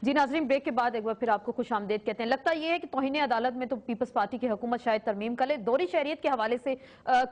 جی ناظرین، بریک کے بعد ایک بار پھر آپ کو خوش آمدید کہتے ہیں۔ لگتا یہ ہے کہ توہین عدالت میں تو پیپلز پارٹی کی حکومت شاید ترمیم کر لے۔ دوہری شہریت کے حوالے سے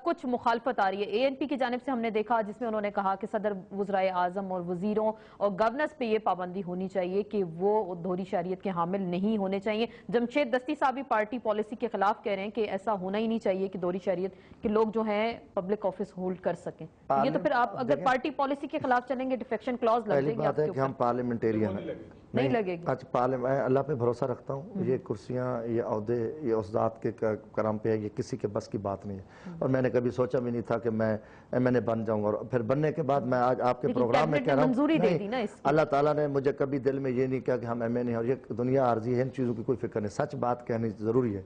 کچھ مخالفت آ رہی ہے۔ اے این پی کی جانب سے ہم نے دیکھا جس میں انہوں نے کہا کہ صدر وزرائے اعظم اور وزیروں اور گورنرز پہ یہ پابندی ہونی چاہیے کہ وہ دوہری شہریت کے حامل نہیں ہونے چاہیے۔ جمشید دستی صاحب پارٹی پالیسی کے خلاف کہہ رہے ہیں کہ ایسا ہونا ہی نہیں چاہیے کہ دوہری شہریت کے لوگ جو ہیں پبلک آفس ہولڈ کر سکیں۔ یہ تو پھر آپ اگر پارٹی پالیسی کے خلاف چلیں گے ڈیفیکشن کلاز لگ جائے گی آپ کے اوپر۔ پہلی بات ہے کہ ہم پارلیمنٹیرین ہیں، نہیں لگے گی۔ میں اللہ پہ بھروسہ رکھتا ہوں، یہ کرسیاں، یہ عہدے، یہ عہدات کے کرم پہ ہے، یہ کسی کے بس کی بات نہیں ہے، اور میں نے کبھی سوچا بھی نہیں تھا کہ میں ایم بن جاؤں گا، اور پھر بننے کے بعد میں آج آپ کے پروگرام میں کہہ رہا ہوں اللہ تعالیٰ نے مجھے کبھی دل میں یہ نہیں کہا کہ ہم ایم ہیں، اور یہ دنیا عارضی ہے، ان چیزوں کی کوئی فکر نہیں، سچ بات کہنی ضروری ہے،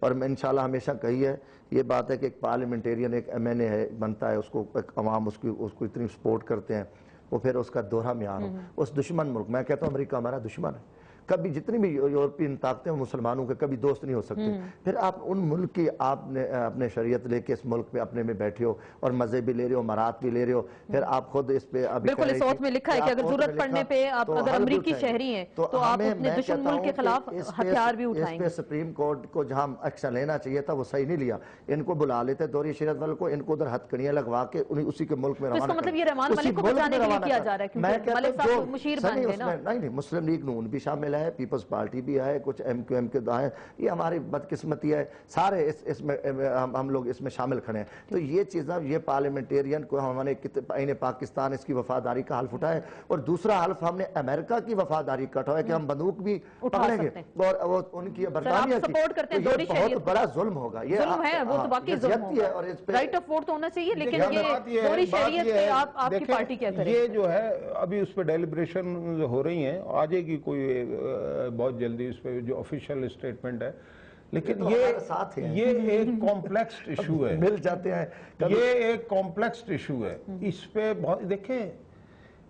اور میں انشاءاللہ ہمیشہ کہی ہے یہ بات ہے کہ ایک پارلیمنٹیرین ایک ایم ہے بنتا ہے، اس کو عوام اس کو اتنی سپورٹ کرتے ہیں، وہ پھر اس کا دوہرا معیار ہو اس دشمن ملک، میں کہتا ہوں امریکہ ہمارا دشمن ہے، کبھی جتنی بھی یورپین طاقتیں مسلمانوں کے کبھی دوست نہیں ہو سکتے، پھر آپ ان ملک کی آپ نے اپنے شریعت لے کے اس ملک میں اپنے میں بیٹھے ہو اور مزے بھی لے رہے ہو، مرات بھی لے رہے ہو، پھر آپ خود اس پہ ابھی بالکل اس وقت میں لکھا ہے کہ اگر ضرورت پڑنے پہ آپ اگر امریکی شہری ہیں تو آپ اپنے دشمن ملک کے خلاف ہتھیار بھی اٹھائیں گے۔ اس پہ سپریم کورٹ کو جہاں ایکشن لینا چاہیے تھا وہ صحیح نہیں لیا، ان کو بلا لیتے دوہری شہریت والوں کو، ان کو ادھر ہتھکڑیاں لگوا کے اسی کے ملک میں روانہ اس کا مطلب یہ رحمان ملک کو بچانے کے لیے کیا جا رہا ہے کیونکہ ملک صاحب مشیر بن گئے نا۔ نہیں، مسلم لیگ نون بھی شامل ہے، پیپلز پارٹی بھی ہے، کچھ ایم کیو ایم کے ہیں، یہ ہماری بدقسمتی ہے، سارے اس میں ہم لوگ اس میں شامل کھڑے ہیں، تو یہ چیزیں یہ پارلیمنٹیرین کو ہم نے آئین پاکستان اس کی وفاداری کا حلف اٹھایا ہے، اور دوسرا حلف ہم نے امریکہ کی وفاداری کا اٹھایا ہے کہ ہم بندوق بھی پکڑیں گے اور ان کی برطانیہ کی، تو یہ بہت بڑا ظلم ہوگا، یہ ظلم ہے، وہ تو باقی ظلم ہوگا، رائٹ آف ووٹ تو ہونا چاہیے، لیکن یہ دوہری شہریت پہ آپ کی پارٹی کیا کرے؟ یہ جو ہے ابھی اس پہ ڈیلیبریشن ہو رہی ہیں، آ جائے گی کوئی بہت جلدی اس پہ جو آفیشیل اسٹیٹمنٹ ہے، لیکن یہ ایک کمپلیکسڈ ایشو ہے، مل جاتے ہیں، یہ ایک کمپلیکسڈ ایشو ہے، اس پہ بہت دیکھیں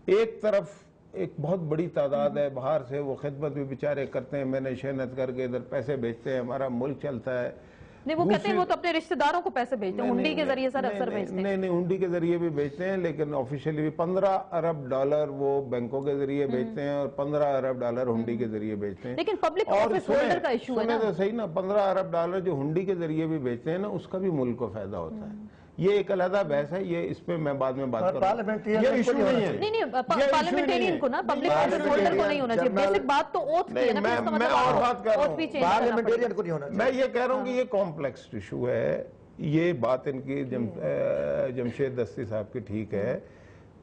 ایک طرف ایک بہت بڑی تعداد ہے باہر سے، وہ خدمت بھی بیچارے کرتے ہیں، میں نے شہنت کر کے ادھر پیسے بھیجتے ہیں، ہمارا ملک چلتا ہے، نہیں وہ کہتے ہیں وہ تو اپنے رشتہ داروں کو پیسے بھیجتے ہیں، ہنڈی کے ذریعے سر اکثر بھیجتے ہیں، نہیں ہنڈی کے ذریعے بھی بھیجتے ہیں، لیکن آفیشیلی بھی 15 ارب ڈالر وہ بینکوں کے ذریعے بھیجتے ہیں اور 15 ارب ڈالر ہنڈی کے ذریعے بھیجتے ہیں، لیکن پبلک آفس ہولڈر کا ایشو ہے نا، تو صحیح نا، 15 ارب ڈالر جو ہنڈی کے ذریعے بھی بھیجتے ہیں نا، اس کا بھی ملک کو فائدہ ہوتا ہے، یہ ایک علیحدہ بحث ہے، یہ اس پہ میں بعد میں بات کروں گا، یہ ایشو نہیں ہے، نہیں پارلیمنٹیرین کو نا پبلک آفس ہولڈر کو نہیں ہونا چاہیے، بیسک بات تو اوتھ کی ہے نا، میں اور بات کر رہا ہوں، پارلیمنٹیرین کو نہیں ہونا چاہیے، میں یہ کہہ رہا ہوں کہ یہ کمپلیکس ایشو ہے، یہ بات ان کی جمشید دستی صاحب کی ٹھیک ہے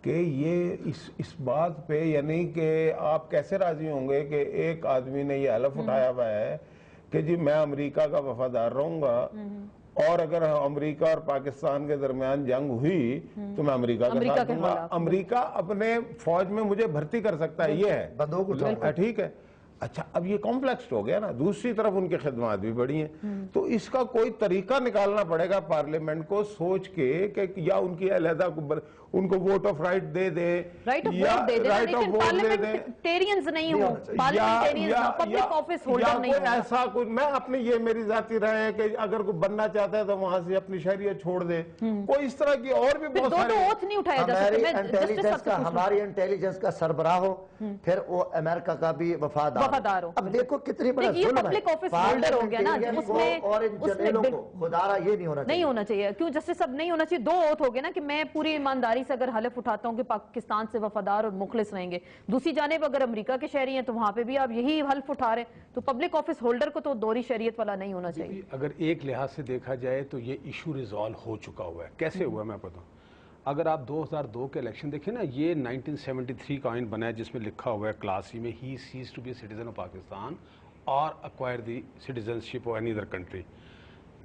کہ یہ اس بات پہ یعنی کہ آپ کیسے راضی ہوں گے کہ ایک آدمی نے یہ حلف اٹھایا ہوا ہے کہ جی میں امریکہ کا وفادار رہوں گا، اور اگر امریکہ اور پاکستان کے درمیان جنگ ہوئی تو میں امریکہ کا ساتھ دوں گا، امریکہ اپنے فوج میں مجھے بھرتی کر سکتا ہے، یہ ہے ٹھیک ہے، اچھا اب یہ کمپلیکس ہو گیا نا، دوسری طرف ان کے خدمات بھی بڑی ہیں، تو اس کا کوئی طریقہ نکالنا پڑے گا پارلیمنٹ کو سوچ کے کہ یا ان کی علیحدہ ان کو ووٹ آف رائٹ دے دے، رائٹ آف ووٹ دے دے، لیکن پارلیمنٹیرینز نہیں ہو، پارلیمنٹیرینز پبلک آفس ہولڈر نہیں ہو، ایسا کوئی میں اپنی یہ میری ذاتی رائے ہے کہ اگر کوئی بننا چاہتا ہے تو وہاں سے اپنی شہریت چھوڑ دے، کوئی اس طرح کی اور بھی بہت سارے، دو اوتھ نہیں اٹھایا جا سکتے، ہماری انٹیلیجنس کا سربراہ ہو، پھر وہ امریکہ کا بھی وفادار ہو، اب دیکھو کتنی بڑا ظلم ہے، پبلک آفس ہولڈر ہو گیا نا، اس میں خدارہ یہ نہیں ہونا چاہیے، کیوں جسٹس اب نہیں ہونا چاہیے، دو اوتھ ہو گئے نا کہ میں پوری ایمانداری سے اگر حلف اٹھاتا ہوں کہ پاکستان سے وفادار اور مخلص رہیں گے، دوسری جانب اگر امریکہ کے شہری ہیں تو وہاں پہ بھی آپ یہی حلف اٹھا رہے ہیں، تو پبلک آفس ہولڈر کو تو دوہری شہریت والا نہیں ہونا چاہیے۔ اگر ایک لحاظ سے دیکھا جائے تو یہ ایشو ریزالو ہو چکا ہوا ہے، کیسے ہوا ہے میں بتاؤں، اگر آپ 2002 کے الیکشن دیکھیں نا، یہ 1973 کا آئین بنا ہے جس میں لکھا ہوا ہے کلاس سی میں ہی ceases to be a citizen of Pakistan اور acquire the citizenship of any other country.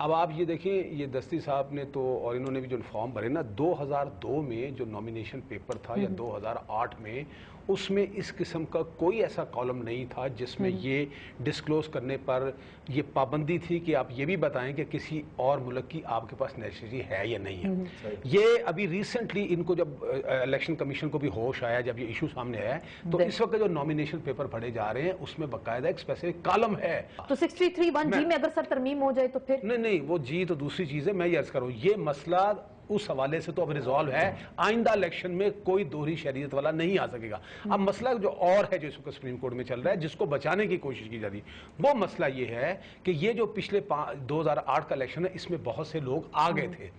اب آپ یہ دیکھیں یہ دستی صاحب نے تو اور انہوں نے بھی جو فارم بھرے نا 2002 میں جو نامینیشن پیپر تھا یا 2008 میں، اس میں اس قسم کا کوئی ایسا کالم نہیں تھا جس میں یہ ڈسکلوز کرنے پر یہ پابندی تھی کہ آپ یہ بھی بتائیں کہ کسی اور ملک کی آپ کے پاس نیشنلٹی ہے یا نہیں ہے۔ یہ ابھی ریسنٹلی ان کو جب الیکشن کمیشن کو بھی ہوش آیا جب یہ ایشو سامنے آیا تو اس وقت جو نامینیشن پیپر پڑھے جا رہے ہیں اس میں باقاعدہ ایک اسپیسیفک کالم ہے، تو 63(1) جی میں اگر سر ترمیم ہو جائے تو پھر نہیں وہ جی تو دوسری چیز ہے، میں یہ عرض کروں یہ مسئلہ اس حوالے سے تو اب ریزالو ہے، آئندہ الیکشن میں کوئی دوہری شریعت والا نہیں آ سکے گا۔ اب مسئلہ جو اور ہے جو اس وقت سپریم کورٹ میں چل رہا ہے، جس کو بچانے کی کوشش کی جاتی ہے، وہ مسئلہ یہ ہے کہ یہ جو پچھلے 2008 کا الیکشن ہے، اس میں بہت سے لوگ آ گئے تھے۔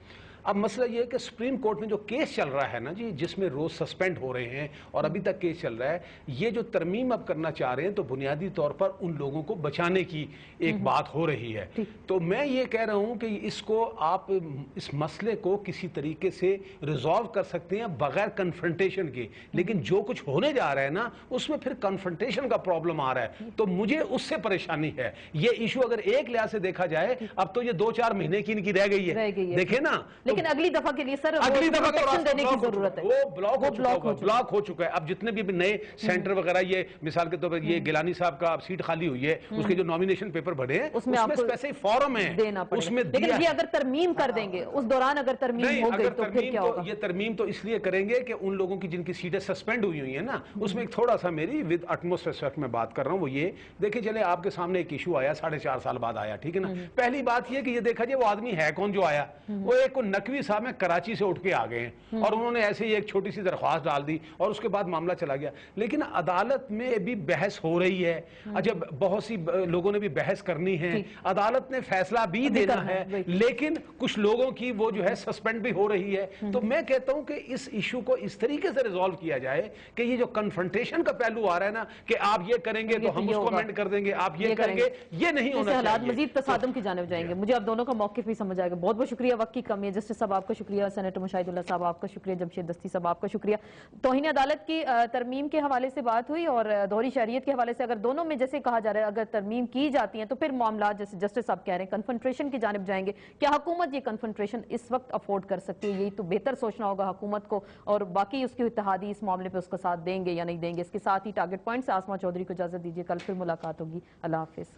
اب مسئلہ یہ ہے کہ سپریم کورٹ میں جو کیس چل رہا ہے نا جی، جس میں روز سسپینڈ ہو رہے ہیں اور ابھی تک کیس چل رہا ہے، یہ جو ترمیم اب کرنا چاہ رہے ہیں تو بنیادی طور پر ان لوگوں کو بچانے کی ایک بات ہو رہی ہے۔ تو میں یہ کہہ رہا ہوں کہ اس کو آپ اس مسئلے کو کسی طریقے سے ریزالو کر سکتے ہیں بغیر کنفرنٹیشن کے، لیکن جو کچھ ہونے جا رہا ہے نا اس میں پھر کنفرنٹیشن کا پرابلم آ رہا ہے، تو مجھے اس سے پریشانی ہے۔ یہ ایشو اگر ایک لحاظ سے دیکھا جائے اب تو یہ 2-4 مہینے کی ان کی رہ گئی ہے، دیکھیں نا، لیکن اگلی دفعہ کے لیے سر اگلی دفعہ پروٹیکشن دینے کی ضرورت ہے، وہ بلاک ہو چکا ہے۔ اب جتنے بھی نئے سینٹر وغیرہ، یہ مثال کے طور پر یہ گیلانی صاحب کا سیٹ خالی ہوئی ہے، اس کے جو نومینیشن پیپر بھرے ہیں اس میں اسپیسیفک فارم ہے، اس میں لیکن یہ اگر ترمیم کر دیں گے اس دوران اگر ترمیم ہو گئی تو پھر کیا ہوگا؟ یہ ترمیم تو اس لیے کریں گے کہ ان لوگوں کی جن کی سیٹیں سسپینڈ ہوئی ہیں نا، اس میں ایک تھوڑا سا میری ود اٹموسٹ ریسپیکٹ میں بات کر رہا ہوں، وہ یہ دیکھیں چلے آپ کے سامنے ایک ایشو آیا 4.5 سال بعد آیا، ٹھیک ہے نا، پہلی بات یہ کہ یہ دیکھا جائے وہ آدمی ہے کون جو آیا، وہ ایک نقوی صاحب میں کراچی سے اٹھ کے آ گئے ہیں اور انہوں نے ایسے ہی ایک چھوٹی سی درخواست ڈال دی اور اس کے بعد معاملہ چلا گیا۔ لیکن عدالت میں بھی بحث ہو رہی ہے، جب بہت سی لوگوں نے بھی بحث کرنی ہے، عدالت نے فیصلہ بھی دینا ہے، لیکن کچھ لوگوں کی وہ جو ہے سسپینڈ بھی ہو رہی ہے۔ تو میں کہتا ہوں کہ اس ایشو کو اس طریقے سے ریزالو کیا جائے کہ یہ جو کنفرنٹیشن کا پہلو آ رہا ہے نا کہ آپ یہ کریں گے تو ہم اس کو امینڈ کر دیں گے، آپ یہ کریں گے، یہ نہیں ہونا چاہیے۔ حالات مزید تصادم کی جانب جائیں گے۔ مجھے آپ دونوں کا موقف بھی سمجھ آئے گا۔ بہت بہت شکریہ، وقت کی کمی ہے۔ جسٹس صاحب آپ کا شکریہ، سینیٹر مشاہد اللہ صاحب آپ کا شکریہ، جمشید دستی صاحب آپ کا شکریہ۔ توہین عدالت کی ترمیم کے حوالے سے بات ہوئی اور دوہری شہریت کے حوالے سے اگر دونوں میں جیسے کہا جا رہا ہے اگر ترمیم کی جاتی ہیں تو پھر معاملات جیسے جسٹس صاحب کہہ رہے ہیں کنفرنٹریشن کی جانب جائیں گے۔ کیا حکومت یہ کنفرنٹریشن اس وقت افورڈ کر سکتی ہے؟ یہی تو بہتر سوچنا ہوگا حکومت کو، اور باقی اس کے اتحادی اس معاملے پہ اس کا ساتھ دیں گے یا نہیں دیں گے۔ اس کے ساتھ ہی ٹارگٹ پوائنٹ سے آسما چودھری کو اجازت دیجیے، کل پھر ملاقات ہوگی۔ اللہ حافظ۔